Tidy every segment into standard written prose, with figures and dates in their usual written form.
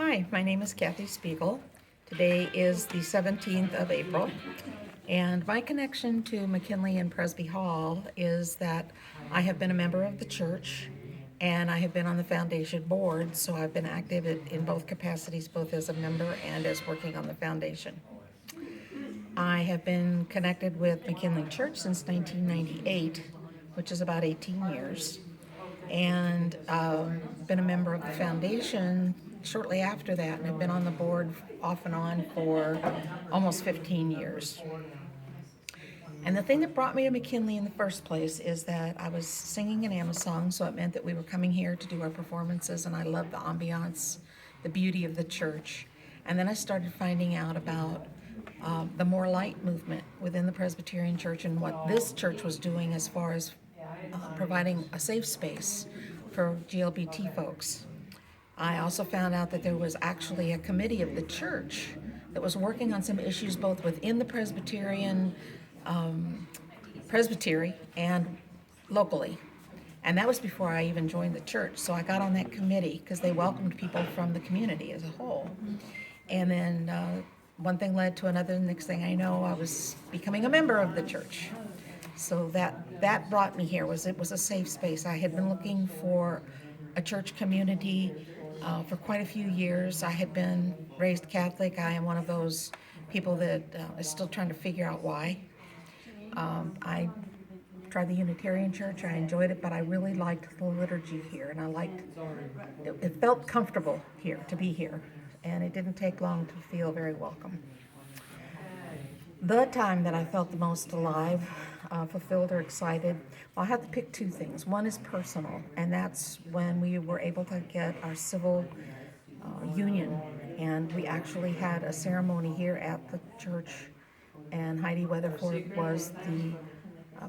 Hi, my name is Kathy Spegal. Today is the 17th of April, and my connection to McKinley and Presby Hall is that I have been a member of the church and I have been on the foundation board, so I've been active in both capacities, both as a member and as working on the foundation. I have been connected with McKinley Church since 1998, which is about 18 years, and been a member of the foundation shortly after that, and have been on the board off and on for almost 15 years. And the thing that brought me to McKinley in the first place is that I was singing an AMA song, so it meant that we were coming here to do our performances, and I loved the ambiance, the beauty of the church. And then I started finding out about the More Light movement within the Presbyterian Church and what this church was doing as far as providing a safe space for GLBT folks. I also found out that there was actually a committee of the church that was working on some issues both within the presbytery and locally. And that was before I even joined the church. So I got on that committee because they welcomed people from the community as a whole. And then one thing led to another. Next thing I know, I was becoming a member of the church. So that brought me here. It was a safe space. I had been looking for a church community for quite a few years. I had been raised Catholic. I am one of those people that is still trying to figure out why. I tried the Unitarian Church. I enjoyed it, but I really liked the liturgy here, and I liked it felt comfortable here to be here, and it didn't take long to feel very welcome. The time that I felt the most alive, fulfilled, or excited, well, I have to pick two things. One is personal, and that's when we were able to get our civil union, and we actually had a ceremony here at the church, and Heidi Weatherford was the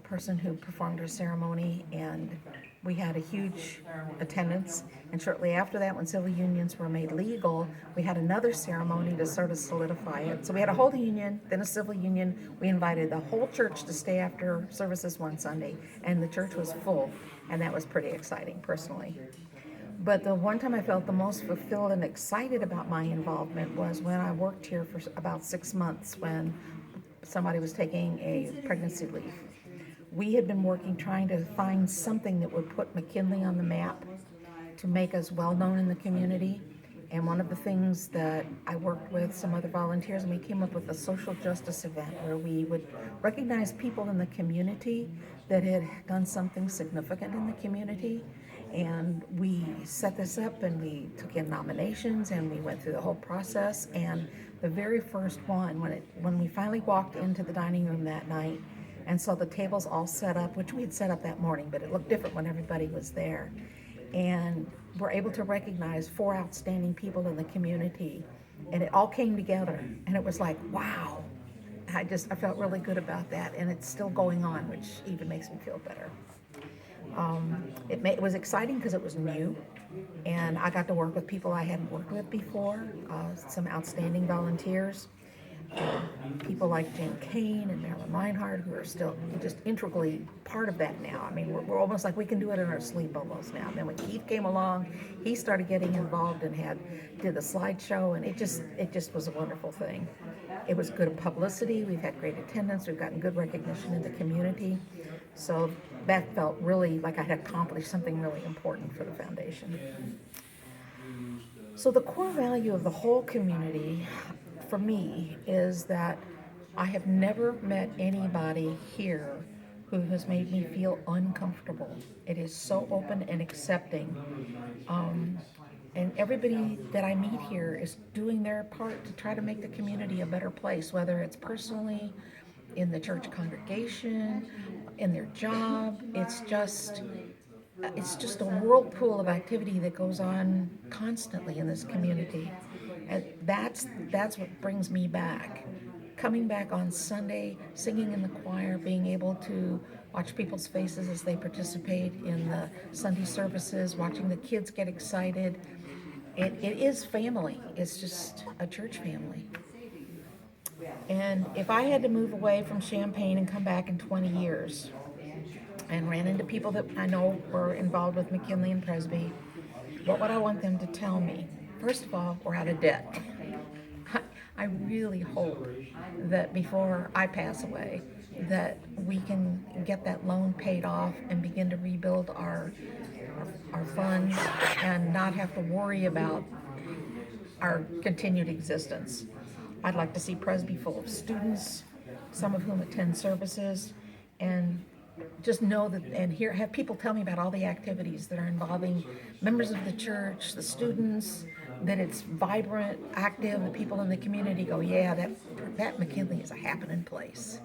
person who performed our ceremony, and we had a huge attendance. And shortly after that, when civil unions were made legal, we had another ceremony to sort of solidify it. So we had a whole union, then a civil union. We invited the whole church to stay after services one Sunday, and the church was full, and that was pretty exciting personally. But the one time I felt the most fulfilled and excited about my involvement was when I worked here for about 6 months when somebody was taking a pregnancy leave. We had been working trying to find something that would put McKinley on the map to make us well known in the community. And one of the things that I worked with some other volunteers, and we came up with a social justice event where we would recognize people in the community that had done something significant in the community. And we set this up, and we took in nominations, and we went through the whole process. And the very first one, when we finally walked into the dining room that night and saw the tables all set up, which we had set up that morning, but it looked different when everybody was there, and we're able to recognize 4 outstanding people in the community, and it all came together, and it was like, wow. I felt really good about that, and it's still going on, which even makes me feel better. It was exciting because it was new, and I got to work with people I hadn't worked with before, some outstanding volunteers, people like Jane Kane and Marilyn Reinhardt, who are still just integrally part of that now. I mean, we're almost like we can do it in our sleep almost now. And then when Keith came along, he started getting involved and did the slideshow, and it just was a wonderful thing. It was good publicity. We've had great attendance. We've gotten good recognition in the community. So that felt really like I had accomplished something really important for the foundation. So the core value of the whole community for me is that I have never met anybody here who has made me feel uncomfortable. It is so open and accepting. And everybody that I meet here is doing their part to try to make the community a better place, whether it's personally, in the church congregation, in their job. It's just a whirlpool of activity that goes on constantly in this community. And that's what brings me back. Coming back on Sunday, singing in the choir, being able to watch people's faces as they participate in the Sunday services, watching the kids get excited. It is family. It's just a church family. And if I had to move away from Champaign and come back in 20 years and ran into people that I know were involved with McKinley and Presby, what would I want them to tell me? First of all, we're out of debt. I really hope that before I pass away, that we can get that loan paid off and begin to rebuild our funds and not have to worry about our continued existence. I'd like to see Presby full of students, some of whom attend services, and just know that and hear have people tell me about all the activities that are involving members of the church, the students, that it's vibrant, active, the people in the community go, yeah, that McKinley is a happening place.